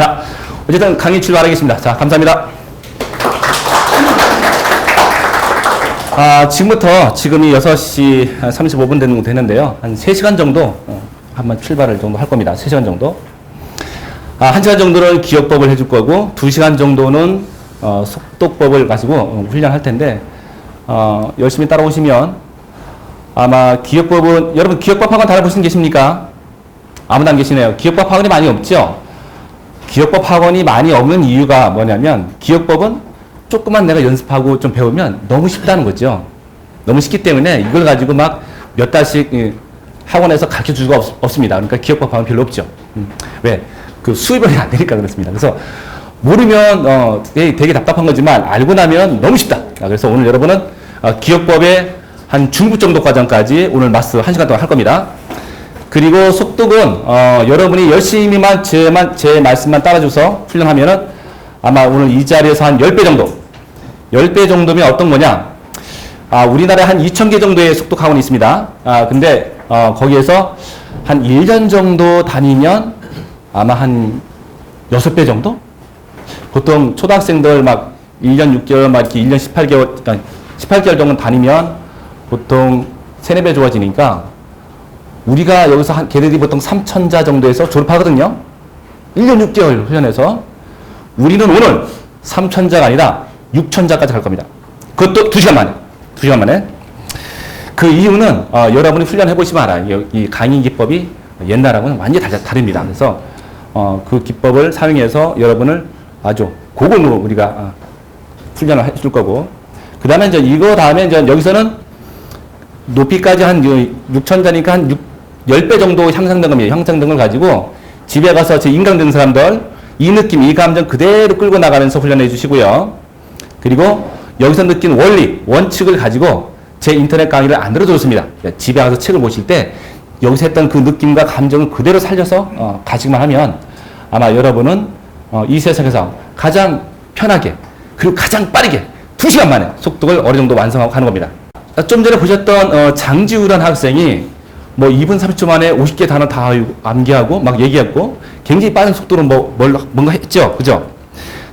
자, 어쨌든 강의 출발하겠습니다. 자, 감사합니다. 지금부터 지금이 6시 35분 정도 되는데요. 한 3시간 정도 한번 출발을 정도 할 겁니다. 3시간 정도. 1시간 정도는 기억법을 해줄 거고 2시간 정도는 속독법을 가지고 훈련할 텐데 열심히 따라오시면 아마 기억법은 여러분 기억법 학원 다녀보신 분 계십니까? 아무도 안 계시네요. 기억법 학원이 많이 없죠? 기억법 학원이 많이 없는 이유가 뭐냐면 기억법은 조금만 내가 연습하고 좀 배우면 너무 쉽다는 거죠. 너무 쉽기 때문에 이걸 가지고 막 몇 달씩 학원에서 가르쳐 줄 수가 없습니다. 그러니까 기억법 학원 별로 없죠. 왜? 그 수입이 안 되니까 그렇습니다. 그래서 모르면 되게 답답한 거지만 알고 나면 너무 쉽다. 그래서 오늘 여러분은 기억법의 한 중급 정도 과정까지 오늘 마스터 1시간 동안 할 겁니다. 그리고 속독은 여러분이 열심히만 제 말씀만 따라줘서 훈련하면은 아마 오늘 이 자리에서 한 10배 정도 10배 정도면 어떤 거냐, 우리나라에 한 2,000개 정도의 속독 학원이 있습니다. 근데 거기에서 한 1년 정도 다니면 아마 한 6배 정도? 보통 초등학생들 막 1년 6개월 막 이렇게 1년 18개월 18개월 정도 다니면 보통 3, 4배 좋아지니까 우리가 여기서 걔들이 보통 3,000자 정도에서 졸업하거든요. 1년 6개월 훈련해서 우리는 오늘 3,000자가 아니라 6,000자까지 갈 겁니다. 그것도 2시간 만에. 2시간 만에. 그 이유는 여러분이 훈련해 보시면 알아요. 이 강의 기법이 옛날하고는 완전히 다릅니다. 그래서 그 기법을 사용해서 여러분을 아주 고급으로 우리가 훈련을 해줄 거고, 그 다음에 이거 다음에 여기서는 높이까지 한 6,000자니까 한 10배 정도 향상된 겁니다. 향상된 걸 가지고 집에 가서 제 인강되는 사람들 이 느낌, 이 감정 그대로 끌고 나가면서 훈련해 주시고요. 그리고 여기서 느낀 원리, 원칙을 가지고 제 인터넷 강의를 안 들어도 좋습니다. 집에 가서 책을 보실 때 여기서 했던 그 느낌과 감정을 그대로 살려서 가지기만 하면 아마 여러분은 이 세상에서 가장 편하게 그리고 가장 빠르게 2시간 만에 속독을 어느 정도 완성하고 가는 겁니다. 좀 전에 보셨던 장지우라는 학생이 뭐 2분 30초 만에 50개 단어 다 암기하고 막 얘기했고 굉장히 빠른 속도로 뭔가 했죠. 그죠?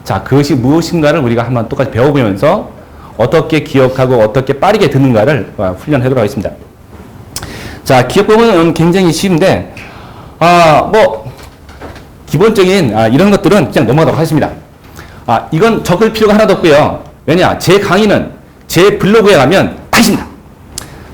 자, 그것이 무엇인가를 우리가 한번 똑같이 배워보면서 어떻게 기억하고 어떻게 빠르게 듣는가를 훈련하도록 하겠습니다. 자, 기억법은 굉장히 쉬운데, 기본적인 이런 것들은 그냥 넘어가도록 하겠습니다. 이건 적을 필요가 하나도 없고요. 왜냐? 제 강의는 제 블로그에 가면 다 있습니다.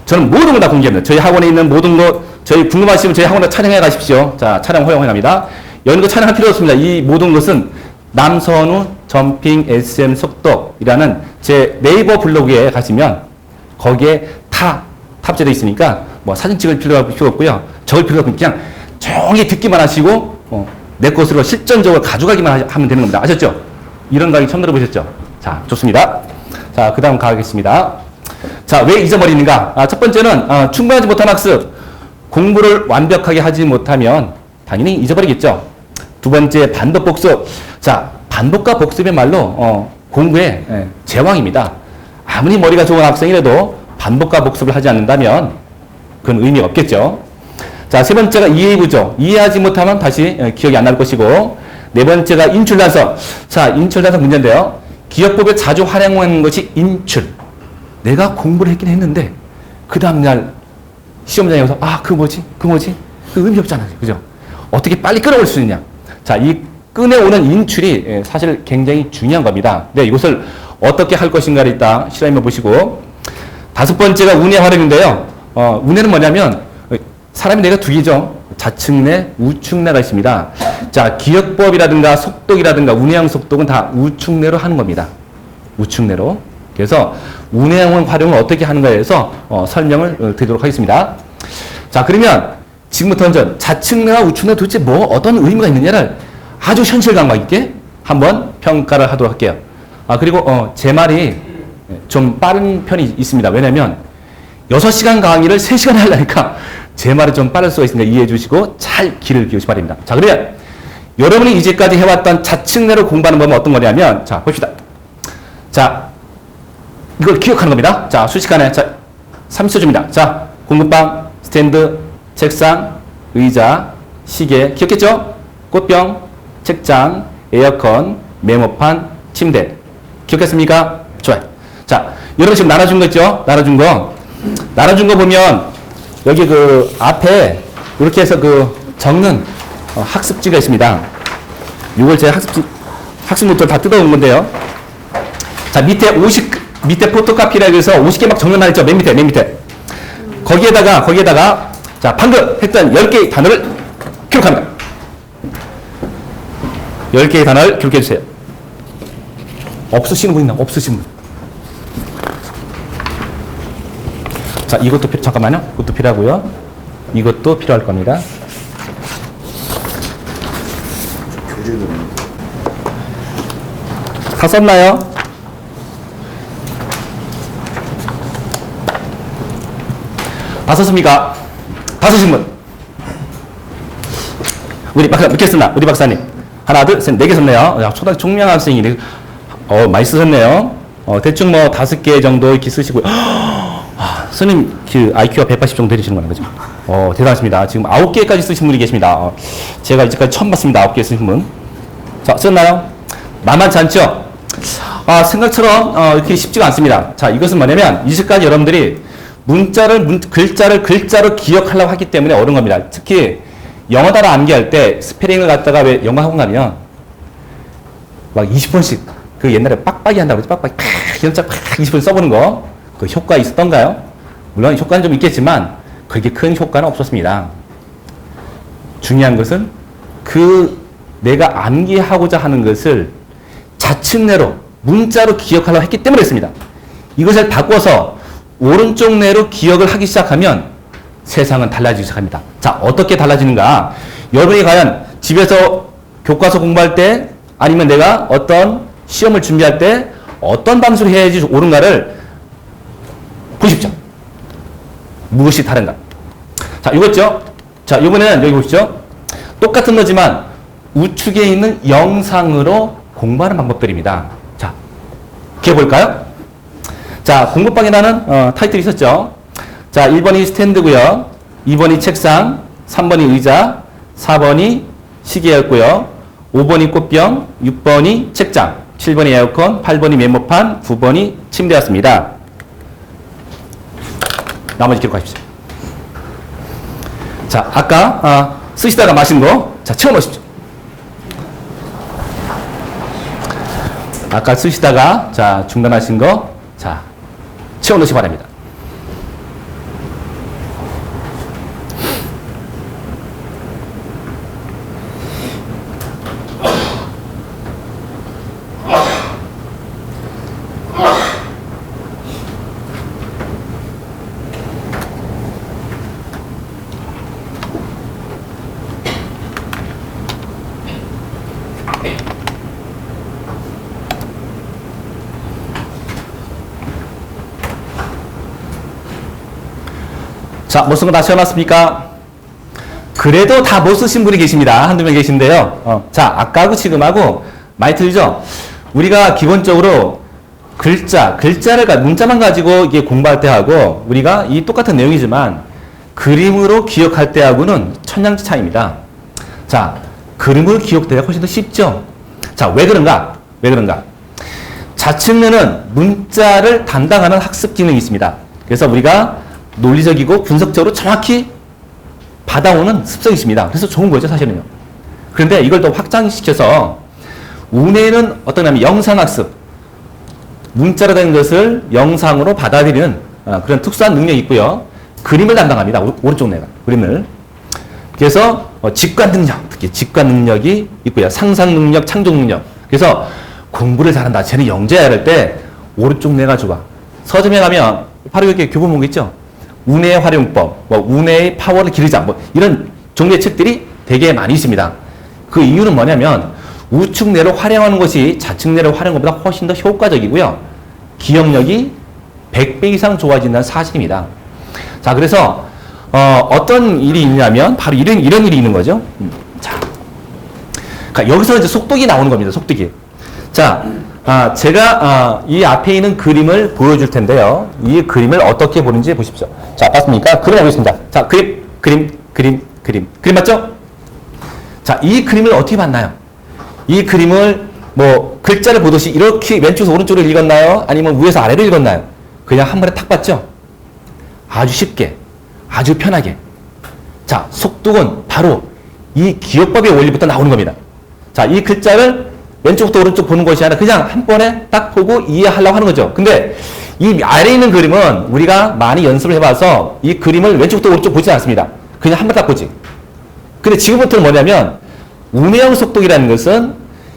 저는 모든 걸 다 공개합니다. 저희 학원에 있는 모든 것, 저희 궁금하시면 저희 학원에 촬영해 가십시오. 자, 촬영 허용합니다. 이런 거 촬영할 필요 없습니다. 이 모든 것은 남선우 점핑 SM 속독이라는 제 네이버 블로그에 가시면 거기에 다 탑재되어 있으니까 뭐 사진 찍을 필요 없고요. 적을 필요 없고 그냥 조용히 듣기만 하시고 내 것으로 실전적으로 가져가기만 하면 되는 겁니다. 아셨죠? 이런 강의 처음 들어보셨죠? 자, 좋습니다. 자, 그 다음 가겠습니다. 자, 왜 잊어버리는가? 첫 번째는 충분하지 못한 학습. 공부를 완벽하게 하지 못하면 당연히 잊어버리겠죠. 두 번째, 반복 복습. 자, 반복과 복습의 말로 공부의 제왕입니다. 아무리 머리가 좋은 학생이라도 반복과 복습을 하지 않는다면 그건 의미가 없겠죠. 자, 세 번째가 이해 부족. 이해하지 못하면 다시 기억이 안 날 것이고, 네 번째가 인출단서. 자, 인출단서 문제인데요. 기억법에 자주 활용하는 것이 인출. 내가 공부를 했긴 했는데 그 다음날 시험장에 가서 그거 뭐지? 그 의미 없잖아요. 그죠? 어떻게 빨리 끌어올 수 있냐. 자, 이 꺼내오는 인출이 사실 굉장히 중요한 겁니다. 네, 이것을 어떻게 할 것인가를 이따 실험해 보시고, 다섯 번째가 운의 활용인데요. 운의는 뭐냐면 사람이 뇌가 두 개죠. 좌측뇌, 우측뇌가 있습니다. 자, 기억법이라든가 속독이라든가 운의형 속독은 다 우측뇌로 하는 겁니다. 우측뇌로. 그래서 운의형 활용을 어떻게 하는가에 대해서 설명을 드리도록 하겠습니다. 자, 그러면 지금부터 좌측뇌와 우측뇌 도대체 어떤 의미가 있느냐를 아주 현실 감각 있게 한번 평가를 하도록 할게요. 그리고 제 말이 좀 빠른 편이 있습니다. 왜냐면 6시간 강의를 3시간에 하려니까 제 말이 좀 빠를 수가 있으니까 이해해 주시고 잘 귀를 기울이시 바랍니다. 자, 그러면 여러분이 이제까지 해왔던 좌측뇌로 공부하는 법은 어떤 거냐면, 자, 봅시다. 자, 이걸 기억하는 겁니다. 자, 순식간에, 자, 30초 줍니다. 자, 공부방, 스탠드, 책상, 의자, 시계, 기억했죠? 꽃병, 책장, 에어컨, 메모판, 침대. 기억했습니까? 좋아요. 자, 여러분 지금 나눠준 거 있죠? 나눠준 거 보면 여기 그 앞에 이렇게 해서 그 적는 학습지가 있습니다. 이걸 제가 학습 노트를 다 뜯어온 건데요. 자, 밑에 포토카피라고 해서 50개 막 적는 날 있죠? 맨 밑에. 거기에다가, 자, 방금 했던 10개의 단어를 기록합니다. 10개의 단어를 기록해주세요. 없으시는 분 있나? 없으신 분. 자, 이것도 잠깐만요. 이것도 필요하고요. 이것도 필요할 겁니다. 다 썼나요? 다 썼습니까? 다 쓰신 분. 몇 개 썼나? 우리 박사님. 하나, 둘, 셋, 4개 썼네요. 야, 초등학교 총명 학생이네. 많이 쓰셨네요. 대충 뭐 5개 정도 이렇게 쓰시고요. 스님, IQ가 180 정도 되시는 거는 거죠? 대단하십니다. 지금 9개까지 쓰신 분이 계십니다. 제가 이제까지 처음 봤습니다. 9개 쓰신 분. 자, 썼나요? 만만치 않죠? 생각처럼, 이렇게 쉽지가 않습니다. 자, 이것은 뭐냐면, 이제까지 여러분들이 글자를 글자로 기억하려고 하기 때문에 어려운 겁니다. 특히, 영어 단어 암기할 때, 스페링을 갖다가 왜 영어 학원 가면, 막 20번씩, 그 옛날에 빡빡이 한다고 그러지? 빡빡이, 연자 20번 써보는 거. 그 효과 있었던가요? 물론 효과는 좀 있겠지만, 그렇게 큰 효과는 없었습니다. 중요한 것은, 내가 암기하고자 하는 것을 좌측내로, 문자로 기억하려고 했기 때문에 했습니다. 이것을 바꿔서 오른쪽 내로 기억을 하기 시작하면 세상은 달라지기 시작합니다. 자, 어떻게 달라지는가? 여러분이 과연 집에서 교과서 공부할 때 아니면 내가 어떤 시험을 준비할 때 어떤 방식으로 해야지 옳은가를 보십시오. 무엇이 다른가? 자, 이거죠? 자, 이번에는 여기 보시죠. 똑같은 거지만 우측에 있는 영상으로 공부하는 방법들입니다. 자, 기억해 볼까요? 자, 공부방이라는 타이틀이 있었죠. 자, 1번이 스탠드고요. 2번이 책상, 3번이 의자, 4번이 시계였고요. 5번이 꽃병, 6번이 책장, 7번이 에어컨, 8번이 메모판, 9번이 침대였습니다. 나머지 기록하십시오. 자, 아까 쓰시다가 마신 거, 자, 채워넣으십시오. 아까 쓰시다가, 자, 중단하신 거, 자, 채워넣으시기 바랍니다. 자, 못 쓴 거 다 채워놨습니까? 그래도 다 못 쓰신 분이 계십니다. 한두 명 계신데요. 자, 아까하고 지금하고 많이 틀리죠? 우리가 기본적으로 글자를, 문자만 가지고 이게 공부할 때 하고, 우리가 이 똑같은 내용이지만, 그림으로 기억할 때하고는 천냥지 차이입니다. 자, 그림으로 기억되기가 훨씬 더 쉽죠? 자, 왜 그런가? 좌측면은 문자를 담당하는 학습 기능이 있습니다. 그래서 우리가 논리적이고 분석적으로 정확히 받아오는 습성이 있습니다. 그래서 좋은 거죠, 사실은요. 그런데 이걸 더 확장시켜서 우뇌는 어떠냐면 영상학습, 문자로 된 것을 영상으로 받아들이는 그런 특수한 능력이 있고요. 그림을 담당합니다. 오른쪽 뇌가 그림을. 그래서 직관 능력, 특히 직관 능력이 있고요. 상상 능력, 창조 능력. 그래서 공부를 잘한다. 쟤는 영재야 할 때 오른쪽 뇌가 좋아. 서점에 가면 바로 이렇게 교보문 거 있죠. 우뇌의 활용법, 우뇌의 파워를 기르자, 이런 종류의 책들이 되게 많이 있습니다. 그 이유는 뭐냐면 우측 뇌를 활용하는 것이 좌측 뇌를 활용하는 것보다 훨씬 더 효과적이고요. 기억력이 100배 이상 좋아진다는 사실입니다. 자, 그래서 어떤 일이 있냐면 바로 이런 일이 있는 거죠. 자, 그러니까 여기서 이제 속독이 나오는 겁니다. 속독이. 자, 제가 이 앞에 있는 그림을 보여줄 텐데요. 이 그림을 어떻게 보는지 보십시오. 자, 봤습니까? 그림 보겠습니다. 자, 그림 맞죠? 자, 이 그림을 어떻게 봤나요? 이 그림을 뭐 글자를 보듯이 이렇게 왼쪽에서 오른쪽으로 읽었나요? 아니면 위에서 아래로 읽었나요? 그냥 한 번에 탁 봤죠? 아주 쉽게, 아주 편하게. 자, 속독은 바로 이 기억법의 원리부터 나오는 겁니다. 자, 이 글자를 왼쪽부터 오른쪽 보는 것이 아니라 그냥 한 번에 딱 보고 이해하려고 하는 거죠. 근데 이 아래에 있는 그림은 우리가 많이 연습을 해봐서 이 그림을 왼쪽부터 오른쪽 보지 않습니다. 그냥 한 번 딱 보지. 근데 지금부터는 뭐냐면 운해형 속독이라는 것은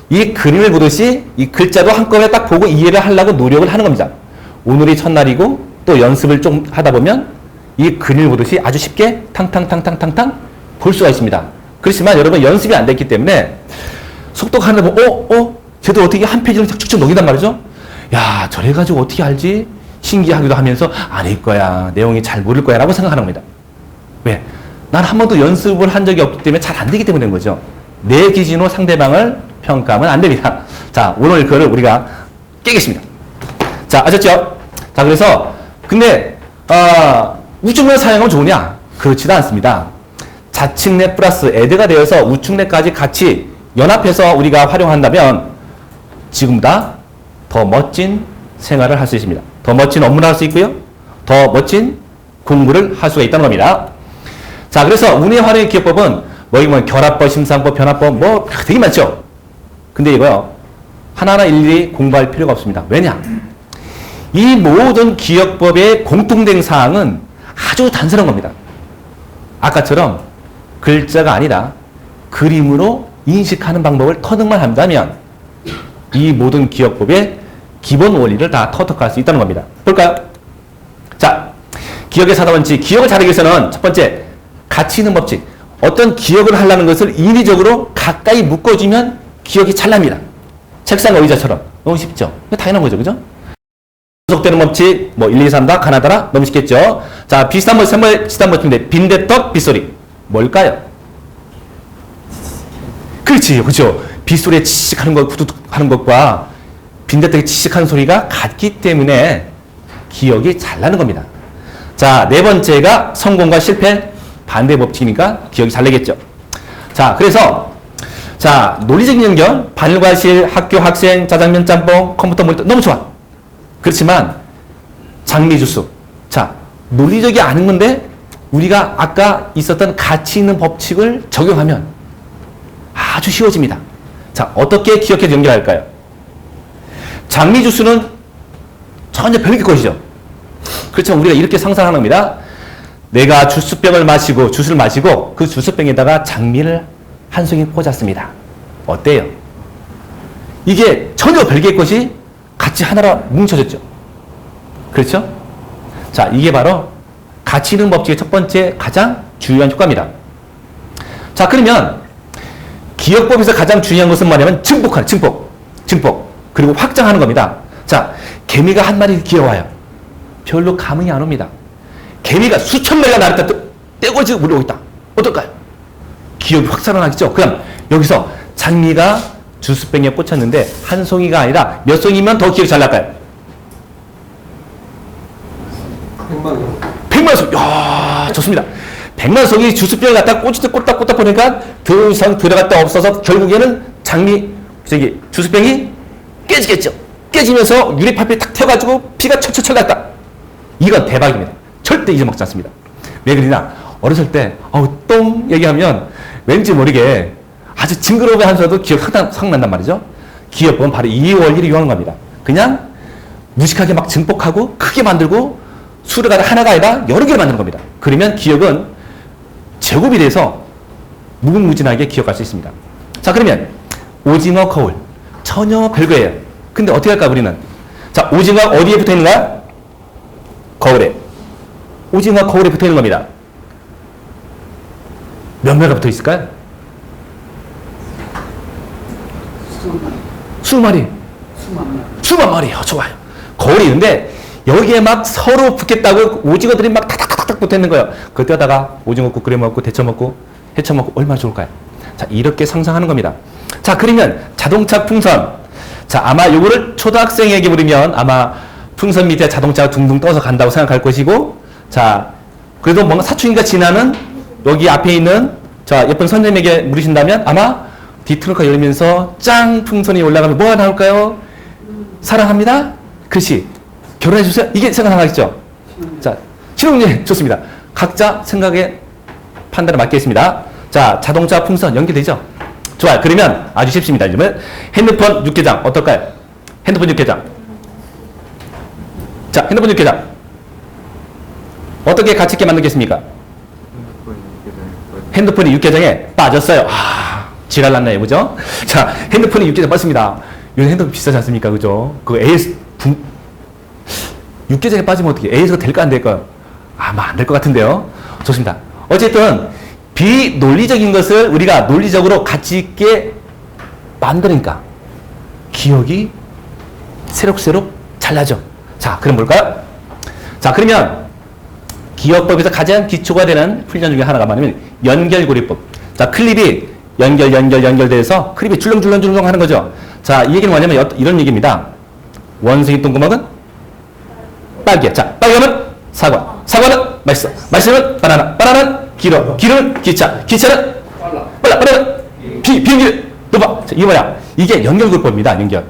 이 그림을 보듯이 이 글자도 한꺼번에 딱 보고 이해를 하려고 노력을 하는 겁니다. 오늘이 첫날이고 또 연습을 좀 하다 보면 이 그림을 보듯이 아주 쉽게 탕탕탕탕탕탕 볼 수가 있습니다. 그렇지만 여러분 연습이 안 됐기 때문에 속독하는 데 보면 쟤도 어떻게 한 페이지를 쭉쭉 넘긴단 말이죠. 야, 저래가지고 어떻게 알지? 신기하기도 하면서 아닐 거야. 내용이 잘 모를 거야. 라고 생각하는 겁니다. 왜? 난 한 번도 연습을 한 적이 없기 때문에 잘 안 되기 때문에 그런 거죠. 내 기준으로 상대방을 평가하면 안 됩니다. 자, 오늘 그거를 우리가 깨겠습니다. 자, 아셨죠? 자, 그래서, 근데, 우측내 사용은 좋으냐? 그렇지도 않습니다. 좌측내 플러스 애드가 되어서 우측내까지 같이 연합해서 우리가 활용한다면 지금보다 더 멋진 생활을 할 수 있습니다. 더 멋진 업무를 할 수 있고요. 더 멋진 공부를 할 수가 있다는 겁니다. 자, 그래서 운해 활용의 기억법은 뭐 결합법, 심상법, 변화법 뭐 되게 많죠. 근데 이거요. 하나하나 일일이 공부할 필요가 없습니다. 왜냐? 이 모든 기억법의 공통된 사항은 아주 단순한 겁니다. 아까처럼 글자가 아니라 그림으로 인식하는 방법을 터득만 한다면 이 모든 기억법의 기본 원리를 다 터득할 수 있다는 겁니다. 볼까요? 자, 기억의 4다원칙. 기억을 잘하기 위해서는 첫 번째, 가치 있는 법칙. 어떤 기억을 하려는 것을 인위적으로 가까이 묶어주면 기억이 잘 납니다. 책상 의자처럼. 너무 쉽죠? 당연한 거죠. 그죠? 계속되는 법칙, 뭐 1, 2, 3다, 가나다라. 너무 쉽겠죠? 자, 비슷한 법, 비슷한 법인데 빈대떡, 빗소리. 뭘까요? 그렇지, 그렇죠. 빗소리에 치식하는 것, 후두둑 하는 것과 빈대떡이 치식하는 소리가 같기 때문에 기억이 잘 나는 겁니다. 자, 네 번째가 성공과 실패 반대 법칙이니까 기억이 잘 나겠죠. 자, 그래서 자, 논리적인 연결, 바늘과실, 학교, 학생, 짜장면, 짬뽕, 컴퓨터, 모니터 너무 좋아. 그렇지만 장미주스. 자, 논리적이 아닌 건데 우리가 아까 있었던 가치 있는 법칙을 적용하면 아주 쉬워집니다. 자, 어떻게 기억해서 연결할까요? 장미 주스는 전혀 별개 것이죠. 그렇지만 우리가 이렇게 상상하는 겁니다. 내가 주스병을 마시고 주스를 마시고 그 주스병에다가 장미를 한 송이 꽂았습니다. 어때요? 이게 전혀 별개의 것이 같이 하나로 뭉쳐졌죠. 그렇죠? 자, 이게 바로 가치 있는 법칙의 첫 번째 가장 중요한 효과입니다. 자, 그러면 기억법에서 가장 중요한 것은 뭐냐면 증폭. 그리고 확장하는 겁니다. 자, 개미가 한 마리 기어와요. 별로 감흥이 안 옵니다. 개미가 수천 마리가 나를 떼고지고 물려오고 있다. 어떨까요? 기억이 확 살아나겠죠? 그럼 여기서 장미가 주스병에 꽂혔는데 한 송이가 아니라 몇 송이면 더 기억이 잘 날까요? 100만 송. 야, 좋습니다. 100만 송이 주스병을 갖다 꽂다 보니까 더 이상 들어갔다 없어서 결국에는 주스병이 깨지겠죠. 깨지면서 유리파이프에 탁 튀어가지고 피가 철철철 났다. 이건 대박입니다. 절대 잊어먹지 않습니다. 왜 그러냐? 어렸을 때 똥 얘기하면 왠지 모르게 아주 징그러운 한 소리도 기억 확 난단 말이죠. 기억법은 바로 이 원리를 이용하는 겁니다. 그냥 무식하게 막 증폭하고 크게 만들고 수가 하나가 아니라 여러 개를 만드는 겁니다. 그러면 기억은 제곱이 돼서 무궁무진하게 기억할 수 있습니다. 자, 그러면 오징어 거울 전혀 별거예요. 근데 어떻게 할까 우리는? 자, 오징어 어디에 붙어 있는가? 거울에. 오징어 거울에 붙어 있는 겁니다. 몇 마리가 붙어 있을까요? 수마리. 수만 마리. 좋아요. 거울이 있는데 여기에 막 서로 붙겠다고 오징어들이 막 탁탁탁탁 붙어 있는 거예요. 그때다가 오징어국 끓여 먹고 데쳐 먹고 해쳐 먹고 얼마나 좋을까요? 자, 이렇게 상상하는 겁니다. 자, 그러면 자동차 풍선. 자, 아마 요거를 초등학생에게 물으면 아마 풍선 밑에 자동차가 둥둥 떠서 간다고 생각할 것이고, 자, 그래도 뭔가 사춘기가 지나는 여기 앞에 있는 자, 예쁜 선생님에게 물으신다면 아마 뒤트렁크가 열리면서 짱 풍선이 올라가면 뭐가 나올까요? 사랑합니다. 글씨. 결혼해주세요. 이게 생각나겠죠? 자, 신혼여행 좋습니다. 각자 생각에 판단을 맡겠습니다. 자, 자동차 풍선 연결되죠? 좋아요. 그러면 아주 쉽습니다. 이러면 핸드폰 육개장 어떨까요? 핸드폰 육개장. 자, 핸드폰 육개장. 어떻게 가치 있게 만들겠습니까? 핸드폰이 육개장에 빠졌어요. 지랄 났네요. 그죠? 자, 핸드폰이 육개장 빠졌습니다. 요즘 핸드폰 비싸지 않습니까? 그죠? 그 AS, 육개장에 빠지면 어떻게 AS가 될까 안 될까요? 아마 안 될 것 같은데요. 좋습니다. 어쨌든 비논리적인 것을 우리가 논리적으로 가치 있게 만드니까 기억이 새록새록 잘 나죠. 자, 그럼 뭘까요? 자, 그러면 기억법에서 가장 기초가 되는 훈련 중에 하나가 뭐냐면 연결고리법. 자, 클립이 연결돼서 클립이 줄렁줄렁 하는 거죠. 자, 이 얘기는 뭐냐면 이런 얘기입니다. 원숭이 똥구멍은 딸기야. 자, 딸기는 사과. 사과는 맛있어. 맛있으면 바나나는 길어. 길은 기차. 기차는 빨라는 비행기 높아. 자, 이게 뭐야? 이게 연결고리법입니다. 연결.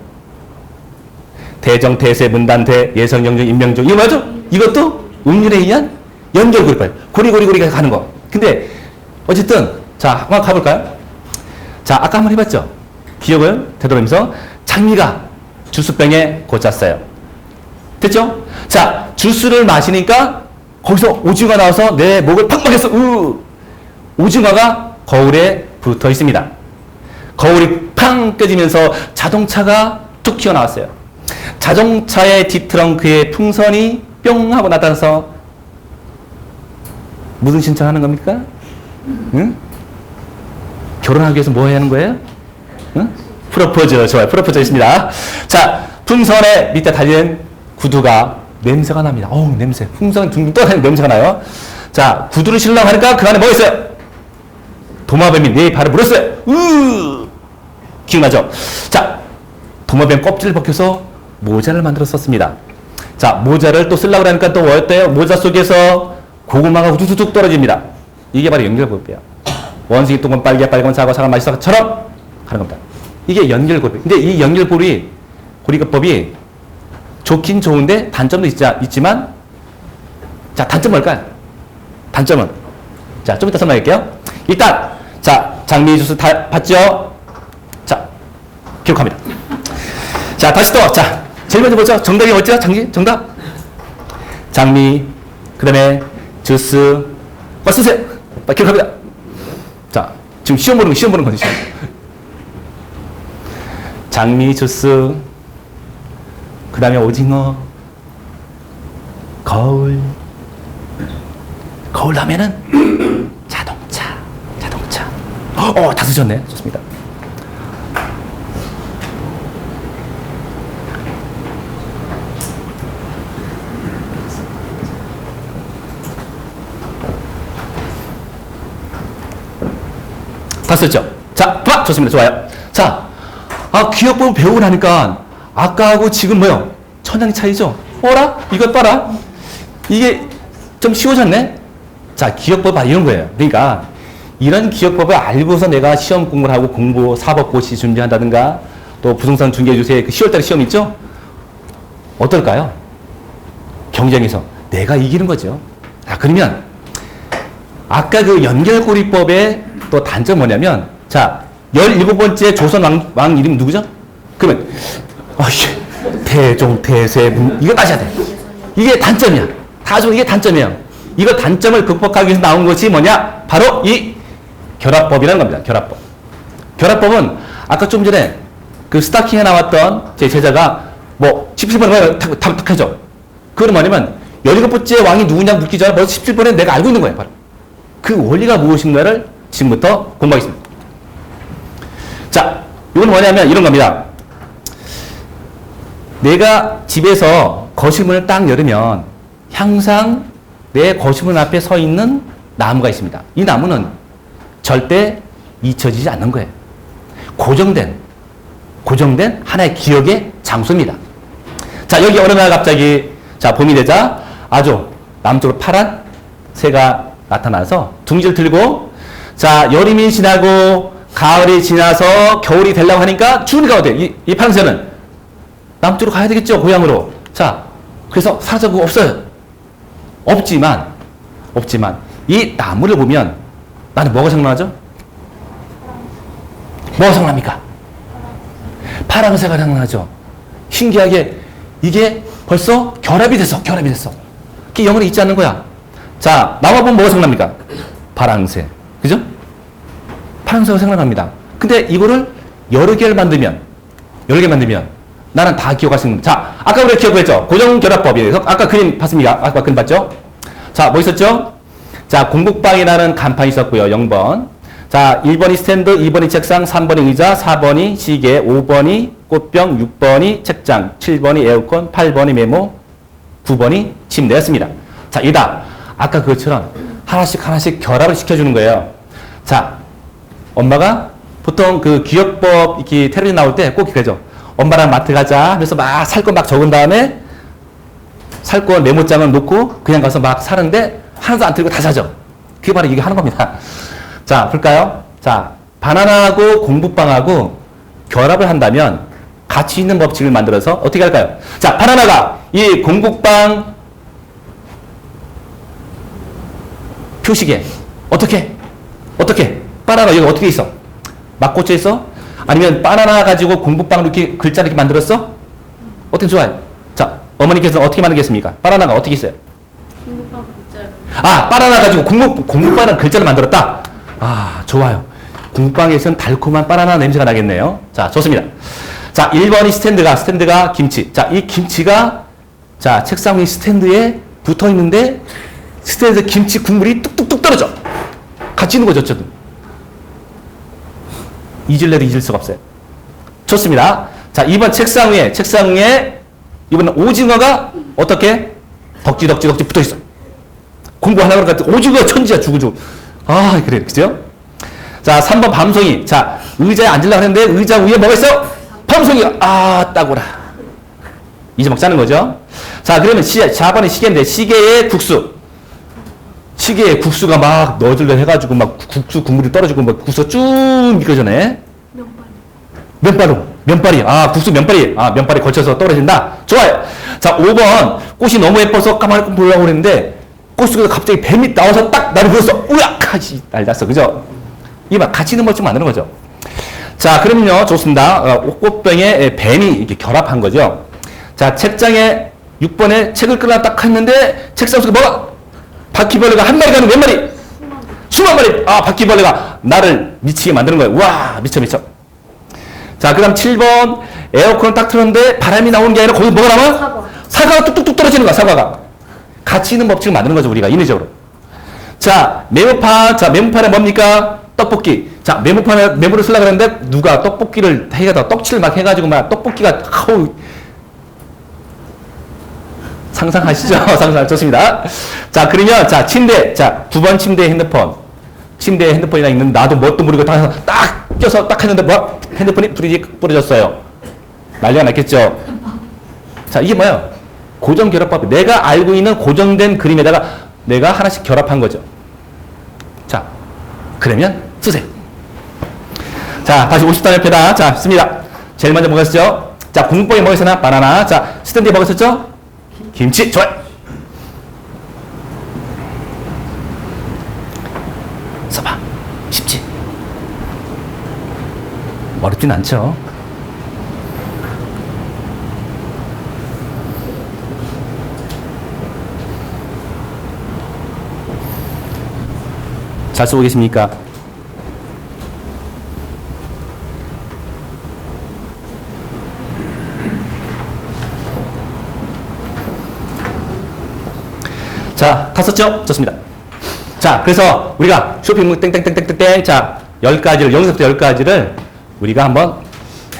대정, 대세, 문단, 대, 예성, 영정, 임명정. 이거 맞죠? 이것도 운율에 의한 연결고리법. 고리가 가는 거. 근데 어쨌든 자, 한번 가볼까요? 자, 아까 한번 해봤죠? 기억을 되돌리면서 장미가 주스병에 꽂혔어요. 됐죠? 자, 주스를 마시니까 거기서 오징어가 나와서 내 목을 팍 막혔어. 오징어가 거울에 붙어 있습니다. 거울이 팡 깨지면서 자동차가 툭 튀어나왔어요. 자동차의 뒷트렁크에 풍선이 뿅 하고 나타나서 무슨 신청하는 겁니까? 응? 결혼하기 위해서 뭐 해야 하는 거예요? 응? 프로포즈. 좋아요. 프로포즈 있습니다. 자, 풍선의 밑에 달린 구두가 냄새가 납니다. 어우, 냄새. 풍선 둥둥 떠다니는 냄새가 나요. 자, 구두를 신으려고 하니까 그 안에 뭐 있어요? 도마뱀이 내 발을 물었어요. 기억나죠? 자, 도마뱀 껍질을 벗겨서 모자를 만들어 썼습니다. 자, 모자를 또 쓰려고 하니까 또 뭐였대요? 모자 속에서 고구마가 우두둑 떨어집니다. 이게 바로 연결고리법이에요. 원숭이 똥은 빨개, 빨간 사과, 사과 맛있어처럼 하는 겁니다. 이게 연결고리. 근데 이 고리법이 좋긴 좋은데 단점도 있지만, 자, 단점 뭘까요? 단점은? 자, 좀 이따 설명할게요. 일단, 자, 장미 주스 다 봤죠? 자, 기록합니다. 자, 다시 또, 자, 제일 먼저 보죠. 정답이 뭐죠? 정답? 장미, 그 다음에 주스, 쓰세요. 기록합니다. 자, 지금 시험 보는 거죠. 장미 주스, 그 다음에 오징어, 거울 다음에는 자동차. 다 쓰셨네. 좋습니다. 다 썼죠? 자, 좋습니다. 좋아요. 자, 기억법 배우고 나니까 아까하고 지금 뭐요? 천양이 차이죠? 어라? 이것 봐라. 이게 좀 쉬워졌네? 자, 기억법 이런 거예요. 그러니까 이런 기억법을 알고서 내가 시험 공부를 하고 사법고시 준비한다든가 또 부동산 중개주세 그 10월달에 시험 있죠? 어떨까요? 경쟁에서 내가 이기는 거죠. 자, 그러면 아까 그 연결고리법의 또 단점 뭐냐면, 자, 17번째 조선 왕 이름 누구죠? 그러면, 대종, 대세, 이거 따져야 돼. 이게 단점이야. 이게 단점이에요. 이거 단점을 극복하기 위해서 나온 것이 뭐냐? 바로 이 결합법이라는 겁니다. 결합법은 아까 좀 전에 그 스타킹에 나왔던 제 제자가 17번에 탁 해줘. 그건 뭐냐면, 17번째 왕이 누구냐 묻기 전에 벌써 17번에 내가 알고 있는 거예요. 바로. 그 원리가 무엇인가를 지금부터 공부하겠습니다. 자, 이건 뭐냐면 이런 겁니다. 내가 집에서 거실문을 딱 열으면 항상 내 거실문 앞에 서 있는 나무가 있습니다. 이 나무는 절대 잊혀지지 않는 거예요. 고정된 하나의 기억의 장소입니다. 자, 여기 어느 날 갑자기 봄이 되자 아주 남쪽으로 파란 새가 나타나서 둥지를 들고, 자, 여름이 지나고 가을이 지나서 겨울이 되려고 하니까 추우니까 어때? 이 파랑새는 남쪽으로 가야 되겠죠, 고향으로. 자, 그래서 사라져고 없어요. 없지만, 이 나무를 보면 나는 뭐가 생각나죠? 뭐가 생각납니까? 파랑새가 생각나죠. 신기하게 이게 벌써 결합이 됐어. 그게 영어로 있지 않는 거야. 자, 나와 보면 뭐가 생각납니까? 파랑새. 그죠? 파랑새가 생각납니다. 근데 이거를 여러 개를 만들면 나는 다 기억할 수 있는. 자, 아까 우리가 기억했죠? 고정결합법에 대해서. 아까 그림 봤습니까? 아까 그림 봤죠? 자, 뭐 있었죠? 자, 공북방이라는 간판이 있었고요. 0번. 자, 1번이 스탠드, 2번이 책상, 3번이 의자, 4번이 시계, 5번이 꽃병, 6번이 책장, 7번이 에어컨, 8번이 메모, 9번이 침대였습니다. 자, 이다. 아까 그것처럼 하나씩 결합을 시켜주는 거예요. 자, 엄마가 보통 그 기억법 이렇게 텔레비전 나올 때 꼭 그러죠. 엄마랑 마트 가자 하면서 막 살 거 막 적은 다음에 살 거 메모장을 놓고 그냥 가서 막 사는데 하나도 안 틀리고 다 사죠. 그게 바로 이게 하는 겁니다. 자, 볼까요? 자, 바나나하고 공북방하고 결합을 한다면 가치 있는 법칙을 만들어서 어떻게 할까요? 자, 바나나가 이 공북방 표시계 어떻게? 바나나가 여기 어떻게 있어? 막 꽂혀 있어? 아니면 바나나 가지고 공북방으로 이렇게 글자를 이렇게 만들었어? 어떻게 좋아요? 자, 어머니께서는 어떻게 만들겠습니까? 바나나가 어떻게 있어요? 공북방 글자를. 아, 바나나 가지고 공북방이라는 글자를 만들었다? 아, 좋아요. 공북방에서는 달콤한 바나나 냄새가 나겠네요. 자, 좋습니다. 자, 1번이 스탠드가 김치. 자, 이 김치가 자, 책상 위 스탠드에 붙어 있는데 스탠드에서 김치 국물이 뚝뚝뚝 떨어져. 같이 있는 거죠, 저도. 잊을래도 잊을 수가 없어요. 좋습니다. 자, 2번 책상 위에 이번엔 오징어가 어떻게? 덕지 붙어 있어. 공부하려고 그러니까 오징어 천지야, 주구주구. 아, 그래, 그죠? 자, 3번 밤송이. 자, 의자에 앉으려고 했는데 의자 위에 뭐가 있어? 밤송이가. 아, 따고라. 이제 막 짜는 거죠. 자, 그러면 4번이 시계인데 시계에 국수. 시계에 국수가 막 너질러 해가지고 막 국수 국물이 떨어지고 막 국수가 쭉 미끄러져네. 면발이. 아, 국수 면발이. 아, 면발이 걸쳐서 떨어진다. 좋아요. 자, 5번. 꽃이 너무 예뻐서 까만하게 보려고 그랬는데 꽃 속에서 갑자기 뱀이 나와서 딱 나를 불었어. 우악! 하지. 날렸어. 그죠? 이게 막 같이 있는 걸 좀 만드는 거죠. 자, 그럼요. 좋습니다. 꽃병에 뱀이 이렇게 결합한 거죠. 자, 책장에 6번에 책을 끌어 딱 했는데 책상 속에 뭐가? 바퀴벌레가 한 마리가 아니고 몇 마리? 수만 마리. 아, 바퀴벌레가 나를 미치게 만드는 거예요. 와, 미쳐. 자, 그 다음 7번. 에어컨을 딱 틀었는데 바람이 나오는 게 아니라 거기 뭐가 나와? 사과가 뚝뚝뚝 떨어지는 거야, 사과가. 같이 있는 법칙을 만드는 거죠, 우리가, 인위적으로. 자, 메모판에 뭡니까? 떡볶이. 자, 메모를 쓰려고 했는데 누가 떡볶이를 해가지고 떡칠을 막 해가지고 막 떡볶이가, 상상하시죠? 상상 좋습니다. 자, 그러면, 자, 침대. 자, 9번 침대에 핸드폰. 침대에 핸드폰이나 있는데 나도 뭣도 모르고 딱 껴서 딱 했는데 뭐? 핸드폰이 부러졌어요. 난리가 났겠죠? 자, 이게 뭐예요? 고정결합법. 내가 알고 있는 고정된 그림에다가 내가 하나씩 결합한 거죠. 자, 그러면 쓰세요. 자, 다시 54옆에다. 자, 씁니다. 제일 먼저 뭐가 있었죠? 자, 공북방에 뭐가 있었나? 바나나. 자, 스탠드에 뭐가 있었죠? 김치. 좋아요. 써봐. 쉽지? 어렵진 않죠? 잘 쓰고 계십니까? 자, 다 썼죠? 좋습니다. 자, 그래서 우리가 쇼핑몰 땡땡땡땡땡땡 자, 10가지를, 여기서부터 10가지를 우리가 한번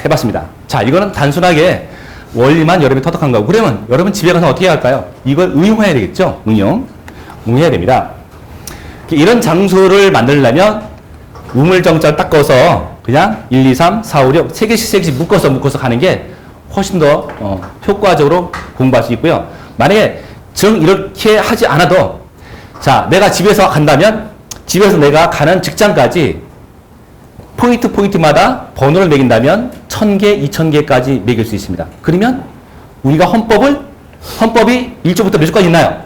해봤습니다. 자, 이거는 단순하게 원리만 여러분이 터득한 거고, 그러면 여러분 집에 가서 어떻게 할까요? 이걸 응용해야 되겠죠? 응용해야 됩니다. 이런 장소를 만들려면 우물정자를 딱 꺼서 그냥 1, 2, 3, 4, 5, 6, 3개씩 묶어서 가는 게 훨씬 더 효과적으로 공부할 수 있고요. 만약에 이렇게 하지 않아도, 자, 내가 집에서 간다면 집에서 내가 가는 직장까지 포인트마다 번호를 매긴다면 1000개, 2000개까지 매길 수 있습니다. 그러면 우리가 헌법이 1조부터 몇 조까지 있나요?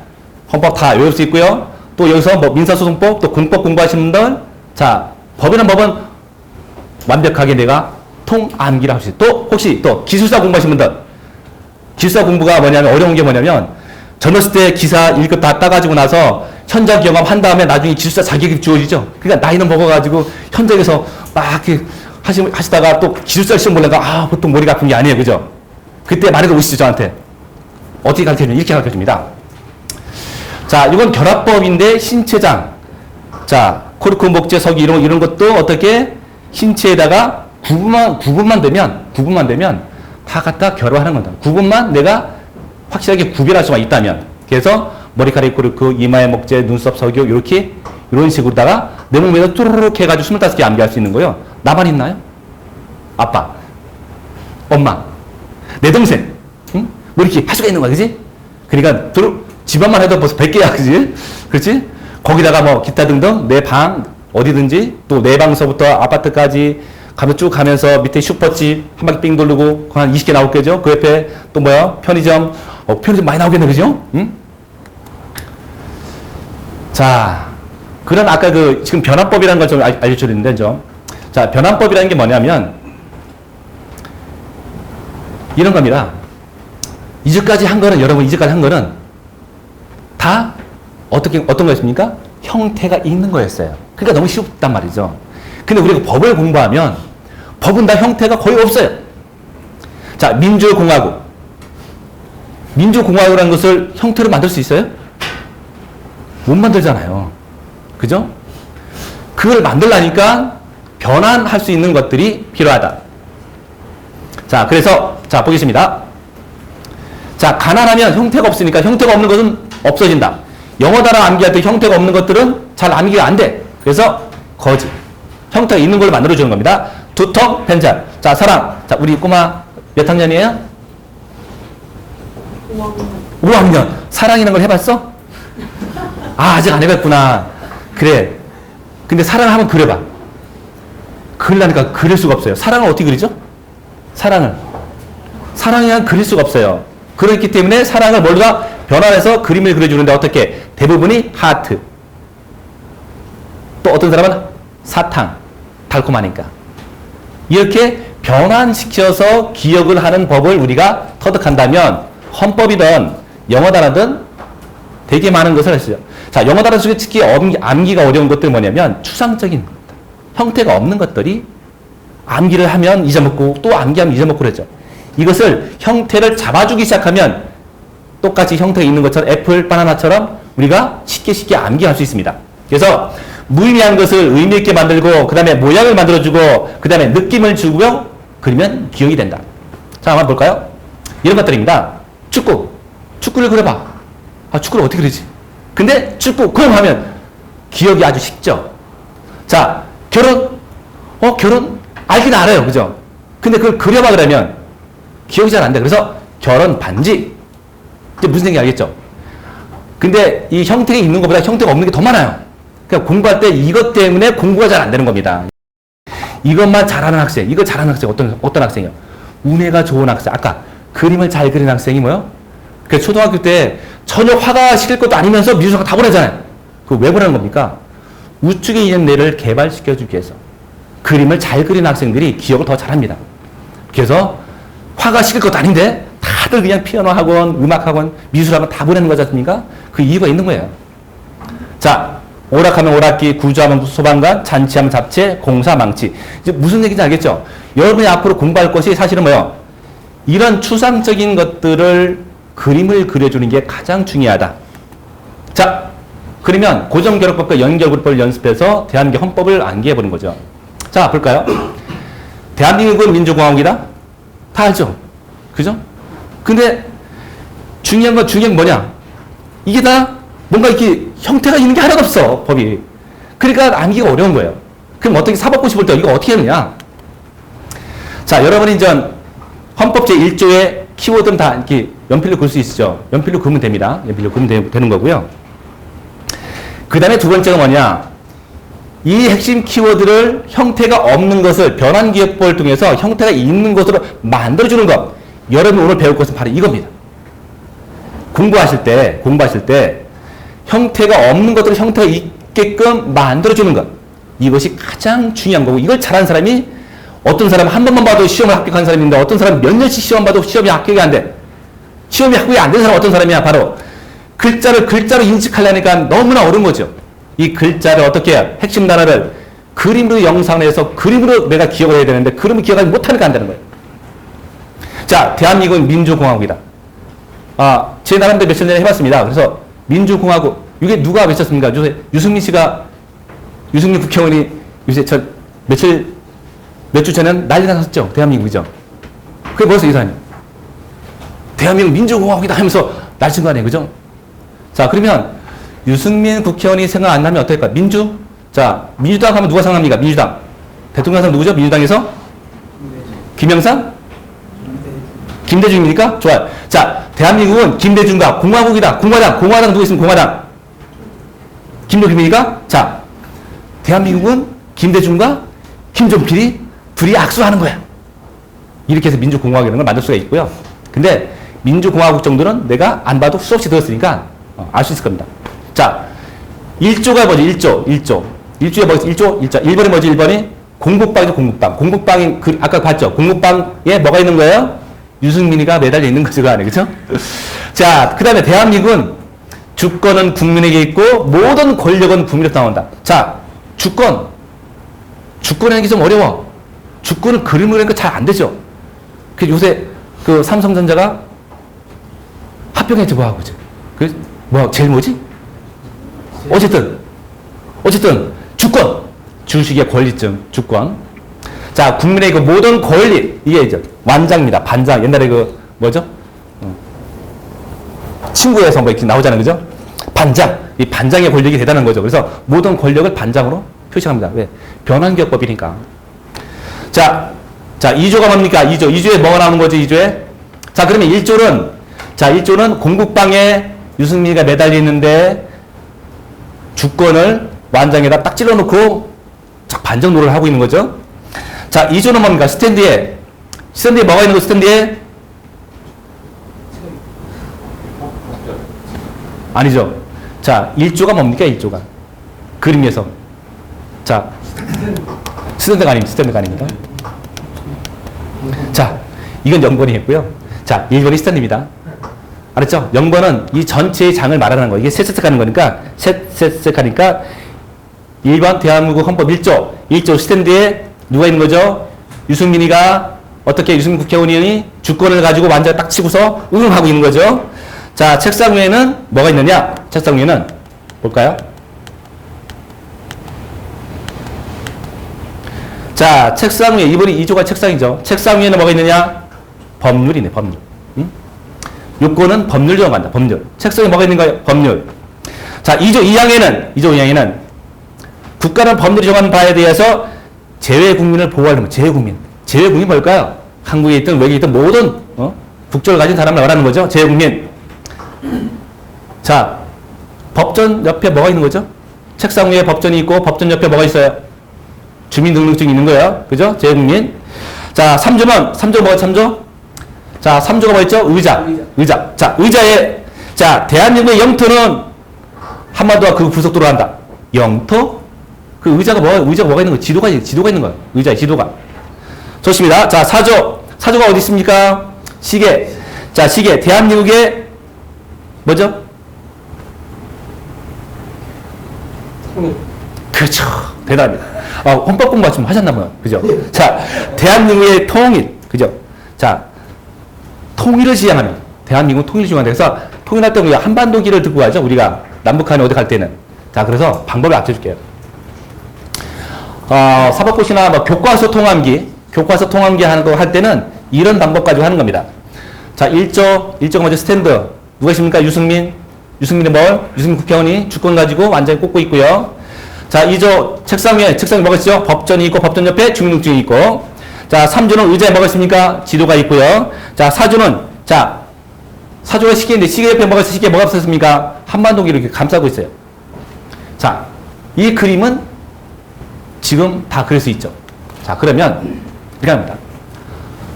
헌법 다 외울 수 있고요. 또 여기서 뭐 민사소송법, 또 군법 공부하시는 분들, 자, 법이란 법은 완벽하게 내가 통암기를 할 수 있어요. 또 혹시 또 기술사 공부하시는 분들, 기술사 공부가 뭐냐면 어려운 게 뭐냐면 젊었을 때 기사 1급 다 따가지고 나서 현장 경험 한 다음에 나중에 기술사 자격이 주어지죠. 그러니까 나이는 먹어가지고 현장에서 막 이렇게 하시다가 또 기술사 시험 보려니까 보통 머리가 아픈 게 아니에요. 그죠? 그때 말해도 오시죠, 저한테. 어떻게 가르쳐주면 이렇게 가르쳐줍니다. 자, 이건 결합법인데 신체장. 자, 코르크 목재 석유 이런 것도 어떻게 신체에다가 구분만 되면 다 갖다 결합하는 겁니다. 구분만 내가 확실하게 구별할 수가 있다면. 그래서 머리카락 코르크, 이마의 목재, 눈썹 석유 이렇게 이런 식으로다가 내 몸에서 뚜루룩 해가지고 25개 암기할 수 있는 거예요. 나만 있나요? 아빠, 엄마, 내 동생, 응? 뭐 이렇게 할 수가 있는 거야, 그지? 그러니까 집안만 해도 벌써 100개야, 그지? 그렇지? 거기다가 뭐 기타 등등 내 방 어디든지 또 내 방서부터 아파트까지 가면 쭉 가면서 밑에 슈퍼집 한 바퀴 삥 돌리고 한 20개 나올 거죠? 그 옆에 또 뭐야? 편의점. 편의점 많이 나오겠네, 그죠? 응? 자, 그런 아까 지금 변환법이라는 걸 좀 알려드리는데, 자, 변환법이라는 게 뭐냐면 이런 겁니다. 이제까지 한 거는, 여러분 이제까지 한 거는 다 어떤 거였습니까? 형태가 있는 거였어요. 그러니까 너무 쉽단 말이죠. 근데 우리가 법을 공부하면 법은 다 형태가 거의 없어요. 자, 민주공화국이라는 것을 형태로 만들 수 있어요? 못 만들잖아요. 그죠? 그걸 만들려니까 변환할 수 있는 것들이 필요하다. 자, 그래서 자, 보겠습니다. 자, 가난하면 형태가 없으니까 형태가 없는 것은 없어진다. 영어 단어 암기할 때 형태가 없는 것들은 잘 암기가 안 돼. 그래서 거짓. 형태가 있는 걸 만들어주는 겁니다. 두통, 편찬. 자, 사랑. 자, 우리 꼬마 몇 학년이에요? 5학년. 사랑이라는 걸 해봤어? 아직 안 해봤구나. 그래. 근데 사랑을 한번 그려봐. 그리려니까 그릴 수가 없어요. 사랑을 어떻게 그리죠? 사랑이란 그릴 수가 없어요. 그렇기 때문에 사랑을 뭘로 변환해서 그림을 그려주는데 어떻게? 대부분이 하트. 또 어떤 사람은 사탕. 달콤하니까. 이렇게 변환시켜서 기억을 하는 법을 우리가 터득한다면 헌법이든 영어 단어든 되게 많은 것을 할 수 있어요. 자, 영어 단어 중에 특히 암기가 어려운 것들이 뭐냐면 추상적인 것들. 형태가 없는 것들이 암기를 하면 잊어먹고 또 암기하면 잊어먹고 그러죠. 이것을 형태를 잡아주기 시작하면 똑같이 형태가 있는 것처럼 애플, 바나나처럼 우리가 쉽게 암기할 수 있습니다. 그래서 무의미한 것을 의미 있게 만들고 그 다음에 모양을 만들어주고 그 다음에 느낌을 주고요. 그러면 기억이 된다. 자, 한번 볼까요? 이런 것들입니다. 축구를 그려봐. 축구를 어떻게 그리지? 근데 축구 그럼 하면 기억이 아주 쉽죠. 자, 결혼 알긴 알아요, 그죠? 근데 그걸 그려봐 그러면 기억이 잘 안 돼. 그래서 결혼 반지. 이제 무슨 얘기인지 알겠죠? 근데 이 형태가 있는 것보다 형태가 없는 게 더 많아요. 그러니까 공부할 때 이것 때문에 공부가 잘 안 되는 겁니다. 이것만 잘하는 학생, 이거 잘하는 학생 어떤 학생이요? 운해가 좋은 학생. 아까 그림을 잘 그리는 학생이 뭐요? 그 초등학교 때 전혀 화가시킬 것도 아니면서 미술학과 다 보내잖아요. 그거 왜 보내는 겁니까? 우측에 있는 뇌를 개발시켜주기 위해서. 그림을 잘 그리는 학생들이 기억을 더 잘합니다. 그래서 화가 시킬 것도 아닌데 다들 그냥 피아노 학원, 음악 학원, 미술 학원 다 보내는 거지 않습니까? 그 이유가 있는 거예요. 자, 오락하면 오락기, 구조하면 소방관, 잔치하면 잡채, 공사 망치. 이제 무슨 얘기인지 알겠죠? 여러분이 앞으로 공부할 것이 사실은 뭐예요? 이런 추상적인 것들을 그림을 그려주는 게 가장 중요하다. 자, 그러면 고정결합법과 연결고리법을 연습해서 대한민국 헌법을 암기해보는 거죠. 자, 볼까요? 대한민국은 민주공화국이다? 다 알죠? 그죠? 근데 중요한 건 뭐냐? 이게 다 뭔가 이렇게 형태가 있는 게 하나도 없어, 법이. 그러니까 암기가 어려운 거예요. 그럼 어떻게 사법고시 볼 때 이거 어떻게 하느냐? 자, 여러분이 이제 헌법 제1조의 키워드는 다 이렇게 연필로 그릴 수 있죠. 연필로 그리면 됩니다. 연필로 그리면 되는 거고요. 그 다음에 두 번째가 뭐냐? 이 핵심 키워드를 형태가 없는 것을 변환기억법을 통해서 형태가 있는 것으로 만들어주는 것. 여러분이 오늘 배울 것은 바로 이겁니다. 공부하실 때 형태가 없는 것들을 형태가 있게끔 만들어주는 것. 이것이 가장 중요한 거고, 이걸 잘하는 사람이 어떤 사람은 한 번만 봐도 시험을 합격한 사람인데 어떤 사람은 몇 년씩 시험 봐도 시험이 합격이 안 돼. 시험이 합격이 안 되는 사람은 어떤 사람이야? 바로 글자를 글자로 인식하려니까 너무나 어려운 거죠. 이 글자를 어떻게 해요? 핵심 단어를 그림으로 영상을 해서 그림으로 내가 기억을 해야 되는데 그림을 기억하지 못하니까 안 되는 거예요. 자, 대한민국은 민주공화국이다. 제 나름대로 며칠 전에 해봤습니다. 그래서 민주공화국, 이게 누가 외쳤습니까? 요새 유승민 국회의원이 요새 몇 주 전에는 난리가 났었죠. 대한민국이죠. 그게 벌써 이 사람이 대한민국 민주공화국이다 하면서 날씬 거 아니에요. 그죠? 자, 그러면 유승민 국회의원이 생각 안 나면 어떨까? 자, 민주당 하면 누가 생각합니까? 민주당. 대통령 상 누구죠? 민주당에서? 김영삼? 김대중입니까? 좋아요. 자, 대한민국은 김대중과 공화국이다. 공화당 누구 있으면 공화당. 김대중입니까? 자, 대한민국은 김대중과 김종필이 둘이 악수하는 거야. 이렇게 해서 민주공화국이라는 걸 만들 수가 있고요. 근데 민주공화국 정도는 내가 안 봐도 수없이 들었으니까 알 수 있을 겁니다. 자, 1조가 뭐죠? 1조. 1조에 뭐지? 1조? 1번이 뭐지? 1번이? 공국방이죠, 공국방. 공국방이, 아까 봤죠? 공국방에 뭐가 있는 거예요? 유승민이가 매달려 있는 거죠, 그 안에. 그죠? 자, 그 다음에 대한민국은 주권은 국민에게 있고 모든 권력은 국민에서 나온다. 자, 주권이라는 게 좀 어려워. 주권은 그림으로 하니까 잘 안 되죠. 그 요새 그 삼성전자가 합병했지 뭐하고 그죠? 그 제일 뭐지? 어쨌든 주권, 주식의 권리증, 주권. 자, 국민의 그 모든 권리, 이게 이제 완장입니다. 반장. 옛날에 그 뭐죠? 친구에서 뭐 이렇게 나오잖아요, 그죠? 반장. 이 반장의 권력이 대단한 거죠. 그래서 모든 권력을 반장으로 표시합니다. 왜? 변환기억법이니까. 자, 2조가 뭡니까? 2조에 뭐가 나오는 거지, 2조에? 자, 그러면 1조는 공국방에 유승민이가 매달려 있는데 주권을 완장에다 딱 찔러놓고 반정 노릇을 하고 있는 거죠. 자, 2조는 뭡니까? 스탠드에 뭐가 있는 거, 스탠드에? 아니죠. 자, 1조가 뭡니까? 1조가. 그림에서. 자, 스탠드가 아닙니다. 자, 이건 0번이 했고요. 자, 1번이 스탠드입니다. 알았죠? 0번은 이 전체의 장을 말하는 거예요. 이게 셋 하는 거니까, 셋 하니까 1번 대한민국 헌법 1조 스탠드에 누가 있는 거죠? 유승민 국회의원이 주권을 가지고 완전 딱 치고서 응하고 있는 거죠. 자, 책상 위에는 뭐가 있느냐? 책상 위에는 볼까요? 자, 책상 위에, 이번이 2조가 책상이죠. 책상 위에는 뭐가 있느냐? 법률이네, 법률. 응? 요건은 법률 정한다, 법률. 책상에 뭐가 있는가요? 법률. 자, 2조 2항에는 국가는 법률이 정한 바에 대해서 재외국민을 보호하는 거, 재외국민. 재외국민이 뭘까요? 한국에 있든 외국에 있든 모든, 국적을 가진 사람을 말하는 거죠. 재외국민. 자, 법전 옆에 뭐가 있는 거죠? 책상 위에 법전이 있고, 법전 옆에 뭐가 있어요? 주민등록증이 있는 거예요. 그죠? 재외국민. 자, 3조 뭐가 3조? 자, 3조가 뭐 있죠? 의자. 자, 의자에, 자, 대한민국의 영토는 한반도와 그 부속도로 한다. 영토? 그 의자가 뭐가 있는 거예요? 지도가 있는 거예요. 의자의 지도가. 좋습니다. 자, 4조가 어디 있습니까? 시계. 자, 시계. 대한민국의 뭐죠? 그렇죠. 대단합니다. 헌법 공부 좀 하셨나봐요. 그죠? 자, 대한민국의 통일. 그죠? 자, 통일을 지향하는. 대한민국 통일을 지향하는. 그래서 통일할 때 우리가 한반도기를 듣고 가죠. 우리가 남북한에 어디 갈 때는. 자, 그래서 방법을 알려줄게요. 사법고시나 뭐 교과서 통함기 하는 거 할 때는 이런 방법 가지고 하는 겁니다. 자, 1조가 먼저 스탠드. 누가 있습니까? 유승민의 유승민 국회의원이 주권 가지고 완전히 꽂고 있고요. 자, 2조 책상에 뭐가 있죠? 법전이 있고 법전 옆에 주민등록증이 있고. 자, 3조는 의자에 뭐가 있습니까? 지도가 있고요. 자, 4조가 시계인데 시계 옆에 뭐가 있어요? 시계에 뭐가 없었습니까? 한반도기를 이렇게 감싸고 있어요. 자, 이 그림은 지금 다 그럴 수 있죠. 자, 그러면 이렇게 합니다.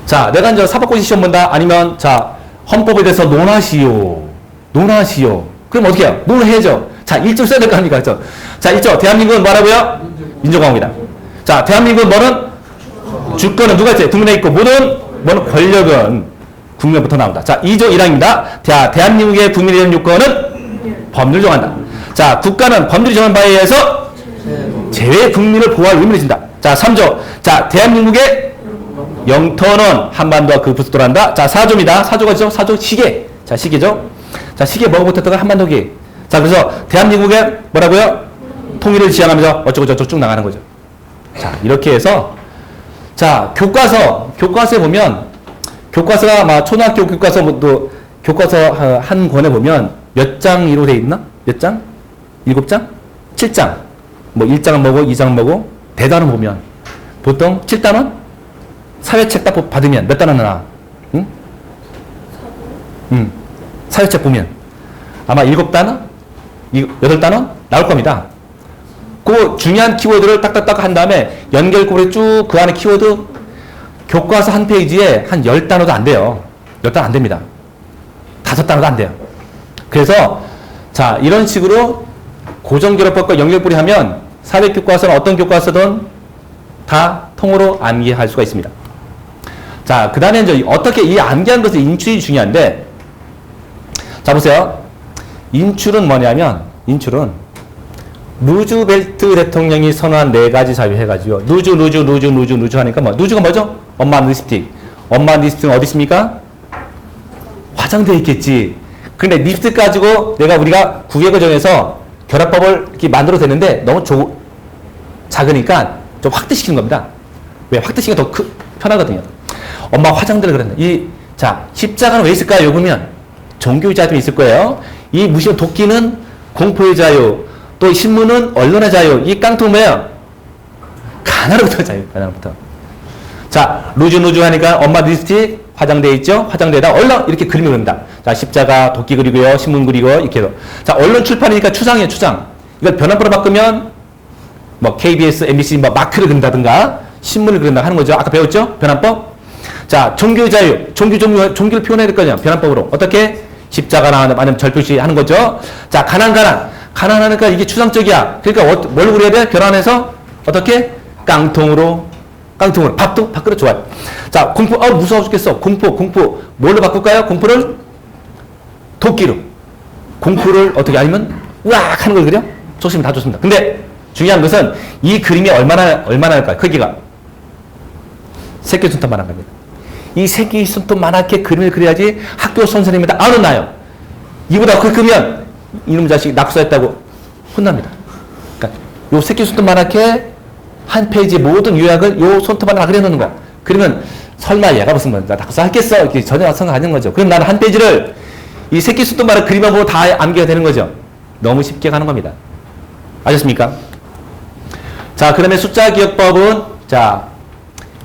자, 내가 이제 사법고시 시험 본다? 아니면, 자, 헌법에 대해서 논하시오. 논하시오. 그럼 어떻게 해요? 논해야죠. 자, 1조 써야 될 거 아닙니까? 그렇죠? 자, 1조. 대한민국은 뭐라고요? 민주공화국이다. 자, 대한민국은 뭐는? 주권은 누가 있어요? 국민에 있고, 뭐는 권력은 국민부터 나온다. 자, 2조 1항입니다. 대한민국의 국민에 대한 요건은 법률 정한다. 자, 국가는 법률이 정한 바에 의해서 제외 국민을 보호할 의무를 진다. 자, 3조. 자, 대한민국의 영토는 한반도와 그 부수도로 한다. 자, 4조입니다. 4조가 있죠? 4조 시계. 자, 시계죠? 자, 시계 뭐가 붙었다가 한반도기. 자, 그래서 대한민국의 뭐라고요? 통일을 지향하면서 어쩌고저쩌고 쭉 나가는 거죠. 자, 이렇게 해서 자, 교과서에 보면 교과서가 막 초등학교 교과서 또 교과서 한 권에 보면 몇 장으로 돼 있나? 몇 장? 7장? 7장. 뭐 1장은 뭐고 2장은 뭐고 대단원 보면 보통 7단원? 사회책 딱 받으면 몇 단원 나와? 응? 사회책 보면 아마 7단원? 8단원? 나올 겁니다. 그 중요한 키워드를 딱딱딱 한 다음에 연결고리 쭉 그 안에 키워드 교과서 한 페이지에 한 10단어도 안 돼요. 10단어 안 됩니다. 5단어도 안 돼요. 그래서 자, 이런 식으로 고정교력법과 연결고리 하면 사회교과서는 어떤 교과서든 다 통으로 암기할 수가 있습니다. 자, 그 다음에 이제 어떻게 이 암기한 것의 인출이 중요한데, 자, 보세요. 인출은 뭐냐면, 인출은 루즈벨트 대통령이 선언한 4가지 자유 해가지고, 루즈 하니까 뭐, 루즈가 뭐죠? 엄마 립스틱. 엄마 립스틱은 어디 있습니까? 화장되어 있겠지. 근데 립스틱 가지고 우리가 구획을 정해서 결합법을 이렇게 만들어도 되는데 너무 작으니까 좀 확대시키는 겁니다. 왜? 확대시키면 더 편하거든요. 엄마 화장대를 그랬네. 자, 십자가는 왜 있을까요? 그러면 종교의 자유도 있을 거예요. 이 무시한 도끼는 공포의 자유, 또 신문은 언론의 자유. 이 깡통 뭐예요? 가나로부터 자유, 가나로부터. 자, 루즈 하니까 엄마 립스틱 화장대에 있죠? 화장대에다 언론 이렇게 그림을 그립니다. 자, 십자가, 도끼 그리고요, 신문 그리고 이렇게 해서. 자, 언론 출판이니까 추상이에요, 추상. 이걸 변환부로 바꾸면 뭐 KBS, MBC 뭐 마크를 그린다든가 신문을 그린다 하는 거죠. 아까 배웠죠? 변환법. 자, 종교의 자유, 종교를 표현해야 될 거냐? 변환법으로 어떻게? 십자가나 아니면 절표시 하는 거죠. 자, 가난하니까 이게 추상적이야. 그러니까 뭘 그려야 돼? 변환해서 어떻게? 깡통으로 밥도 밖으로 좋아요. 자, 공포 무서워 죽겠어. 공포 뭘로 바꿀까요? 공포를 도끼로. 공포를 어떻게 아니면 우악 하는 걸 그려? 좋습니다. 다 좋습니다. 근데 중요한 것은 이 그림이 얼마나 할까요? 크기가 새끼 손톱만한 겁니다. 이 새끼 손톱만하게 그림을 그려야지 학교 선생님마다 안 혼나요. 이보다 그 크면 이놈 자식 낙서했다고 혼납니다. 그러니까 요 새끼 손톱만하게 한 페이지 모든 요약을 요 손톱 하나 그려놓는 거야. 그러면 설마 얘가 무슨 뭐 낙서하겠어? 이렇게 전혀 생각하는 거죠. 그럼 나는 한 페이지를 이 새끼 손톱만한 그림만 보고 다 암기가 되는 거죠. 너무 쉽게 가는 겁니다. 아셨습니까? 자, 그러면 숫자 기억법은 자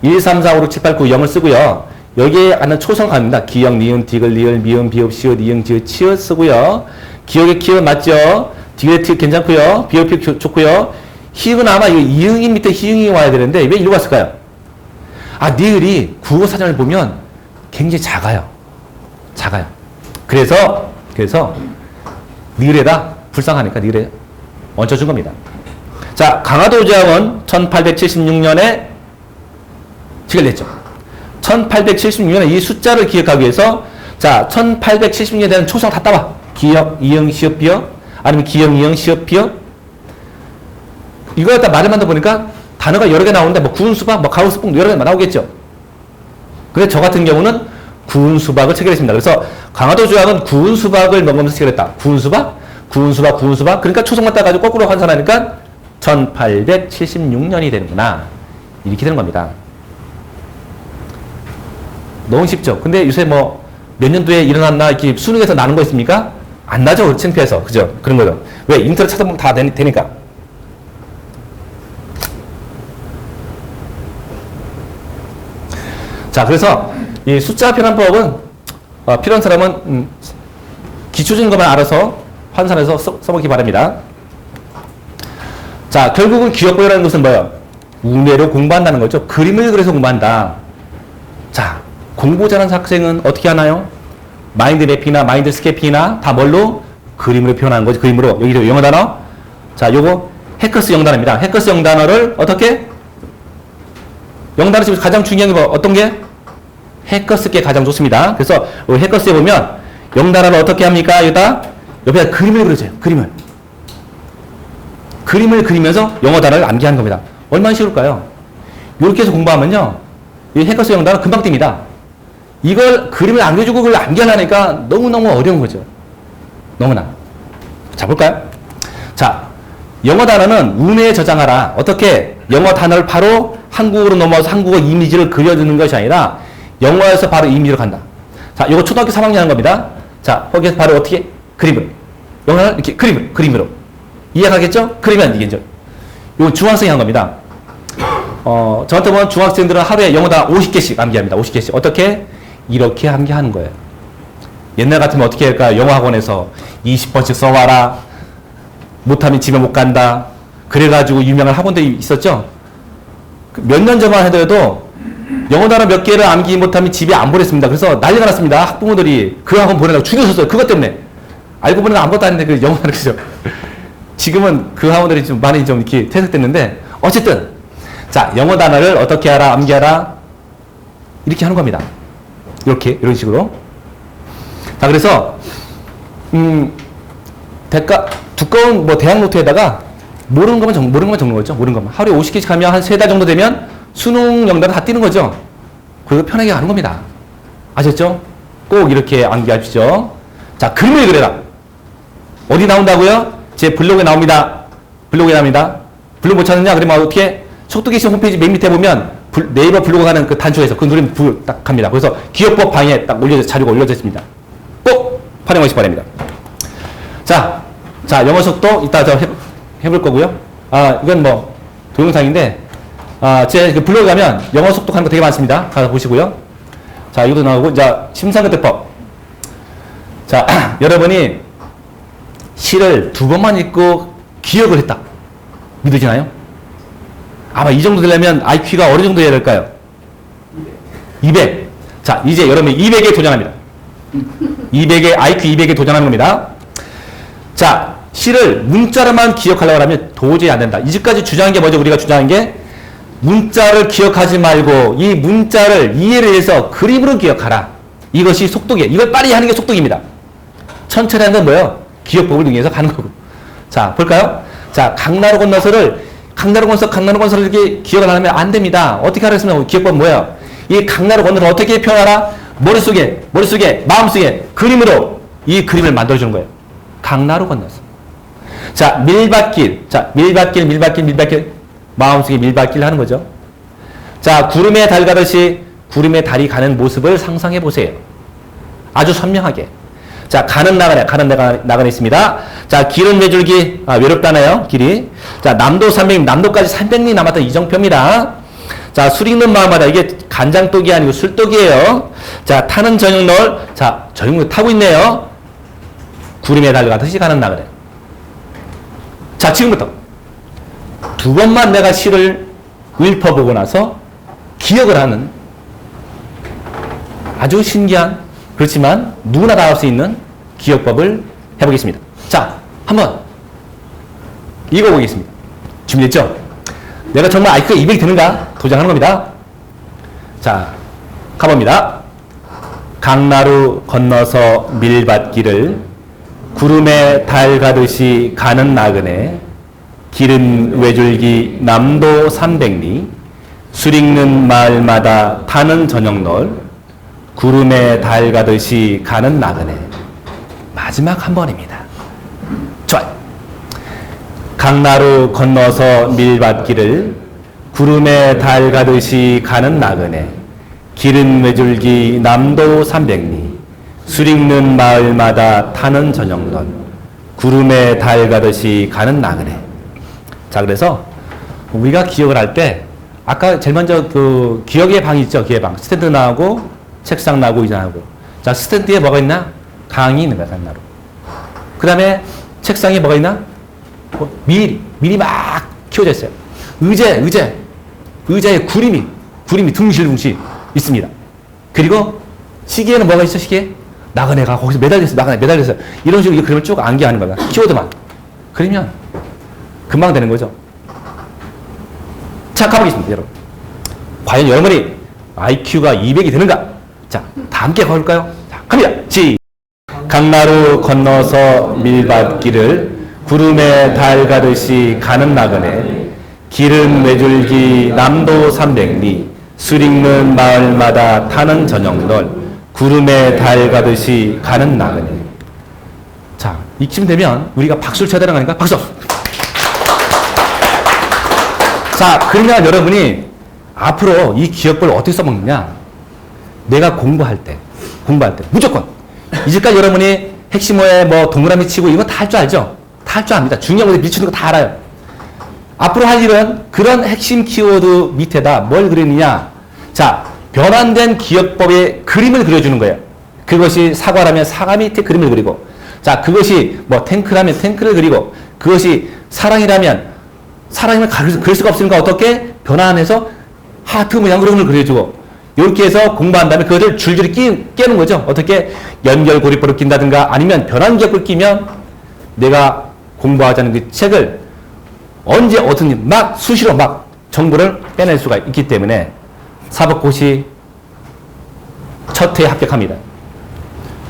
1, 3, 4, 5, 6, 7, 8, 9, 0을 쓰고요. 여기에 하는 초성갑니다. 기역, 니은, 디귿, 리을, 미음, 비읍, 시옷, 이응, 지읒, 치읓 쓰고요. 기역의 키읔 맞죠? 디귿의 티읕 괜찮고요. 비읍, 피읍 좋고요. 히읗은 아마 이응이 밑에 히읗이 와야 되는데 왜 이리로 갔을까요? 아, 니을이 국어사전을 보면 굉장히 작아요. 그래서 니을에다 불쌍하니까 니을에 얹혀준 겁니다. 자, 강화도 조약은 1876년에 체결됐죠. 1876년에 이 숫자를 기억하기 위해서 자, 1876년에 대한 초성 다 따봐. 기역, 이응, 시읒, 비역 아니면 기역, 이응, 시읒, 비역 이거 갖다 말을 만들어 보니까 단어가 여러 개 나오는데 뭐 구운 수박, 뭐 가우 수박 여러 개 나오겠죠. 근데 저 같은 경우는 구운 수박을 체결했습니다. 그래서 강화도 조약은 구운 수박을 먹으면서 체결했다. 구운 수박. 그러니까 초성만 따가지고 거꾸로 환산하니까 1876년이 되는구나. 이렇게 되는 겁니다. 너무 쉽죠. 근데 요새 뭐 몇 년도에 일어났나 이렇게 수능에서 나는 거 있습니까? 안 나죠. 창피해서. 그죠? 그런 거죠. 왜? 인터넷 찾아보면 다 되니까. 자, 그래서 이 숫자 변환법은 필요한 사람은 기초적인 것만 알아서 환산해서 써보기 바랍니다. 자, 결국은 기억법이라는 것은 뭐예요? 우뇌로 공부한다는 거죠. 그림을 그려서 공부한다. 자, 공부 잘하는 학생은 어떻게 하나요? 마인드 맵이나 마인드 스케핑이나 다 뭘로? 그림으로 표현하는 거죠. 그림으로. 여기도 영어 단어. 자, 요거 해커스 영단어입니다. 해커스 영단어를 어떻게? 영단어 중에서 가장 중요한 게 뭐, 어떤 게? 해커스께 가장 좋습니다. 그래서 해커스에 보면 영단어를 어떻게 합니까? 여기다 옆에다 그림을 그려줘요. 그림을. 그림을 그리면서 영어 단어를 암기하는 겁니다. 얼마나 쉬울까요? 이렇게 해서 공부하면요. 이 해커스 영단어 금방 띱니다. 이걸 그림을 안겨주고 그걸 암기하려니까 너무너무 어려운 거죠. 너무나. 자, 볼까요? 자, 영어 단어는 우뇌에 저장하라. 어떻게? 영어 단어를 바로 한국어로 넘어와서 한국어 이미지를 그려주는 것이 아니라 영어에서 바로 이미지로 간다. 자, 이거 초등학교 3학년 하는 겁니다. 자, 거기에서 바로 어떻게? 그림을. 영어를 이렇게 그림으로. 이해가겠죠? 그리면 이게 이제. 이거 중학생이 한 겁니다. 저한테 보면 중학생들은 하루에 영어 다 50개씩 암기합니다. 50개씩. 어떻게? 이렇게 암기하는 거예요. 옛날 같으면 어떻게 할까요? 영어 학원에서 20번씩 써와라. 못하면 집에 못 간다. 그래가지고 유명한 학원들이 있었죠? 몇 년 전만 해도 영어 단어 몇 개를 암기 못하면 집에 안 보냈습니다. 그래서 난리가 났습니다. 학부모들이 그 학원 보내라고 죽였었어요. 그것 때문에. 알고 보니까 아무것도 안 했는데 그 영어 단어 그죠? 지금은 그 학원들이 좀 많이 좀 이렇게 퇴색됐는데 어쨌든 자, 영어 단어를 어떻게 하라, 암기하라 이렇게 하는 겁니다. 이렇게 이런 식으로. 자, 그래서 두꺼운 뭐 대학 노트에다가 모르는 것만 적는 거죠. 모르는 것만. 하루에 50개씩 하면 한 3달 정도 되면 수능 영단어 다 띄는 거죠. 그리고 편하게 가는 겁니다. 아셨죠? 꼭 이렇게 암기하십시오. 자, 그림을 그려라. 어디 나온다고요? 제 블로그에 나옵니다. 블로그 못 찾느냐? 그러면 어떻게? 속도계신 홈페이지 맨 밑에 보면 네이버 블로그 가는 그 단추에서 그 누르면 딱 갑니다. 그래서 기업법 방에 딱 자료가 올려져 있습니다. 꼭 활용하시기 바랍니다. 자, 영어 속도 이따 저 해볼 거고요. 이건 뭐 동영상인데, 제 그 블로그 가면 영어 속도 하는 거 되게 많습니다. 가서 보시고요. 자, 이것도 나오고, 자, 심사교대법. 자, 여러분이 시를 2번만 읽고 기억을 했다. 믿으시나요? 아마 이 정도 되려면 IQ가 어느 정도 해야 될까요? 200. 자, 이제 여러분이 200에 도전합니다. IQ 200에 도전하는 겁니다. 자, 시를 문자로만 기억하려고 하면 도저히 안 된다. 이제까지 주장한 게 뭐죠? 우리가 주장한 게 문자를 기억하지 말고 이 문자를 이해를 해서 그림으로 기억하라. 이것이 속독이에요. 이걸 빨리 하는 게 속독입니다. 천천히 하는 건 뭐예요? 기억법을 이용해서 가는 거고. 자, 볼까요? 자, 강나루 건너서를 이렇게 기억을 안 하면 안 됩니다. 어떻게 하겠습니까? 기억법 뭐예요? 이 강나루 건너서 어떻게 표현하라? 머릿속에, 마음속에 그림으로 이 그림을 만들어주는 거예요. 강나루 건너서. 자, 밀밭길. 마음속에 밀밭길 하는 거죠. 자, 구름에 달 가듯이 구름에 달이 가는 모습을 상상해 보세요. 아주 선명하게. 자, 가는 나그네 있습니다. 자, 길은 매줄기, 외롭다네요, 길이. 자, 남도 300리, 남도까지 300리 남았던 이정표입니다. 자, 술 익는 마음마다 이게 간장독이 아니고 술독이에요. 자, 타는 저녁노을. 자, 저녁노을 타고 있네요. 구름에 달가듯이 가는 나그네. 자, 지금부터 2번만 내가 시를 읊어보고 나서 기억을 하는 아주 신기한, 그렇지만 누구나 다 할 수 있는 기억법을 해보겠습니다. 자, 한번 읽어보겠습니다. 준비됐죠? 내가 정말 IQ가 200이 되는가? 도전하는 겁니다. 자, 가봅니다. 강나루 건너서 밀밭길을 구름에 달 가듯이 가는 나그네, 길은 외줄기 남도 300리, 술 익는 마을마다 타는 저녁놀, 구름에 달 가듯이 가는 나그네. 마지막 한 번입니다. 좋아요. 강나루 건너서 밀밭길을 구름에 달 가듯이 가는 나그네, 길은 외줄기 남도 300리, 술 익는 마을마다 타는 저녁놀, 구름에 달 가듯이 가는 나그네. 자, 그래서 우리가 기억을 할 때 아까 제일 먼저 그 기억의 방이 있죠. 기억의 방. 스탠드 나오고 책상 나오고 의자 나오고. 자, 스탠드에 뭐가 있나? 강이 있는 거야, 강나루. 그 다음에 책상에 뭐가 있나? 밀이 막 키워져 있어요. 의제. 의자에 구름이 둥실둥실 있습니다. 그리고 시계에는 뭐가 있어, 시계에? 나그네가 거기서 매달렸어요. 이런 식으로 이 그림을 쭉 암기하는 거야. 키워드만. 그러면 금방 되는 거죠. 자, 가보겠습니다, 여러분. 과연 여러분이 IQ가 200이 되는가? 자, 다 함께 가볼까요? 자, 갑니다. 강나루 건너서 밀밭길을 구름에 달 가듯이 가는 나그네, 길은 외줄기 남도 300리, 술 읽는 마을마다 타는 저녁널, 구름에 달 가듯이 가는 나그네. 자, 이쯤 되면 우리가 박수를 쳐야 되는 거니까 박수! 자, 그러면 여러분이 앞으로 이 기억법을 어떻게 써먹느냐? 내가 공부할 때 무조건 이제까지 여러분이 핵심어에 뭐 동그라미 치고 이거 다 할 줄 알죠? 다 할 줄 압니다. 중요한 것에 밀치는 거 다 알아요. 앞으로 할 일은 그런 핵심 키워드 밑에다 뭘 그리느냐? 자, 변환된 기억법의 그림을 그려주는 거예요. 그것이 사과라면 사과 밑에 그림을 그리고, 자, 그것이 뭐 탱크라면 탱크를 그리고, 그것이 사랑이라면 사랑이면 그릴 수가 없으니까 어떻게 변환해서 하트 모양 그림을 그려주고, 이렇게 해서 공부한 다음에 그것을 줄줄이 깨는 거죠. 어떻게 연결고리법을 낀다든가 아니면 변환기억을 끼면 내가 공부하자는 그 책을 언제 어떻게 막 수시로 막 정보를 빼낼 수가 있기 때문에 사법고시 첫 해에 합격합니다.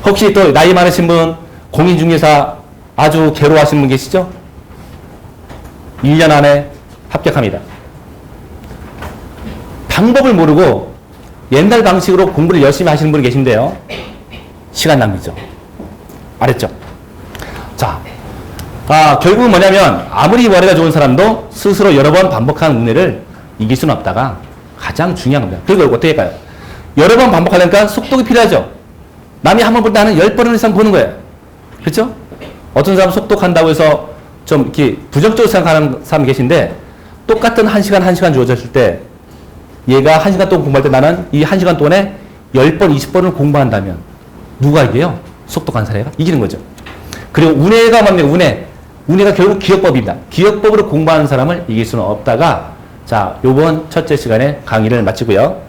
혹시 또 나이 많으신 분 공인중개사 아주 괴로워하시는 분 계시죠? 1년 안에 합격합니다. 방법을 모르고 옛날 방식으로 공부를 열심히 하시는 분이 계신데요. 시간 낭비죠. 알았죠? 자, 결국은 뭐냐면 아무리 머리가 좋은 사람도 스스로 여러 번 반복한 운해를 이길 수는 없다가 가장 중요한 겁니다. 그리고 어떻게 할까요? 여러 번 반복하려니까 속독이 필요하죠. 남이 한 번 볼 때 나는 10번 이상 보는 거예요. 그렇죠? 어떤 사람 속독한다고 해서 좀 이렇게 부정적으로 생각하는 사람이 계신데 똑같은 1시간 주어졌을 때 얘가 1시간 동안 공부할 때 나는 이 1시간 동안에 10번, 20번을 공부한다면 누가 이겨요? 속독한 사례가 이기는 거죠. 그리고 운해가 뭡니까? 운해가 결국 기억법입니다. 기억법으로 공부하는 사람을 이길 수는 없다가 자, 요번 첫째 시간에 강의를 마치고요.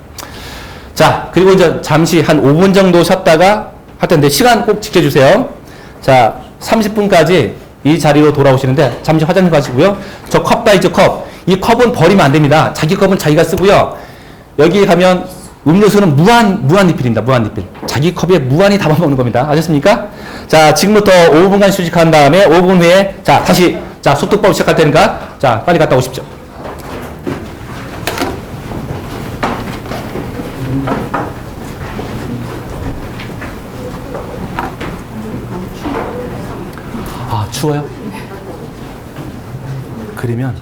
자, 그리고 이제 잠시 한 5분 정도 쉬었다가 할 텐데 시간 꼭 지켜주세요. 자, 30분까지 이 자리로 돌아오시는데 잠시 화장실 가시고요. 저 컵 봐 있죠, 컵. 이 컵은 버리면 안 됩니다. 자기 컵은 자기가 쓰고요. 여기 가면 음료수는 무한 리필입니다. 무한 리필. 자기 컵에 무한히 담아먹는 겁니다. 아셨습니까? 자, 지금부터 5분간 휴식한 다음에 5분 후에 자, 다시 자, 속독법 시작할 테니까 자, 빨리 갔다 오십시오. 추워요? 그러면